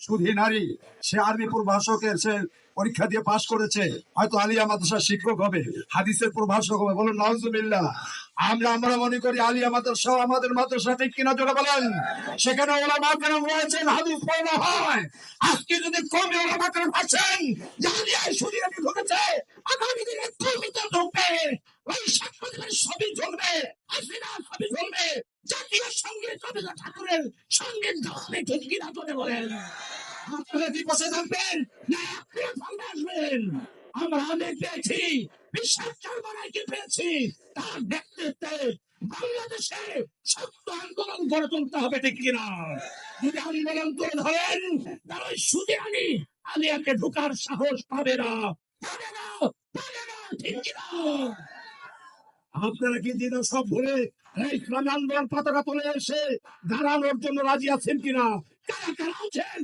সুধী নারী, সে আরবি প্রভাষকের সে পরীক্ষা দিয়ে পাশ করেছে, হয়তো আলিয়া মাদ্রাসার শিক্ষক হবে, হাদিসের প্রভাষক হবে। বলুন নাউজুবিল্লাহ। আমরা মনে করি আলিয়া মাদ্রাসা আমাদের মাদ্রাসা, ঠিক কিনা জোরে বলেন? সেখানে ওলামা কেরাম রয়েছেন, হাদিস পড়ানো হয়। আজকে যদি কমে ওলামা কেরাম আছেন যে আলিয়ায় সুরিয়ানি ঢুকেছে, আগামী দিনে কবিতা ঢুকবে, ওই সাংবাদিকের ছবি ঝুলবে, হাসিনা ছবি ঝুলবে, জাতীয় সঙ্গীত রবীন্দ্রনাথ ঠাকুরের সঙ্গীত গাওয়াবে, ঠিক কিনা জোরে বলেন? আপনারা কি বসে থাকবেন না আপনারা সামনে আসবেন? আমরা অনেক পেয়েছি, বিশ্বাস চারবারাইকে পেয়েছি, তার নেতৃত্বে বাংলাদেশে সত্য আন্দোলন গড়ে তুলতে হবে, ঠিক কিনা? যদি আন্দোলন তুলে ধরেন তাহলে ওই সুদিয়ানি আলিয়াকে ঢোকার সাহস পাবে না, পাবে না, পাবে না, ঠিক কিনা? আপনারা কি দিন সব ভুলে এই ইসলামী আন্দোলন পতাকা তুলে এসে দাঁড়ানোর জন্য রাজি আছেন কিনা? কারা কারা আছেন?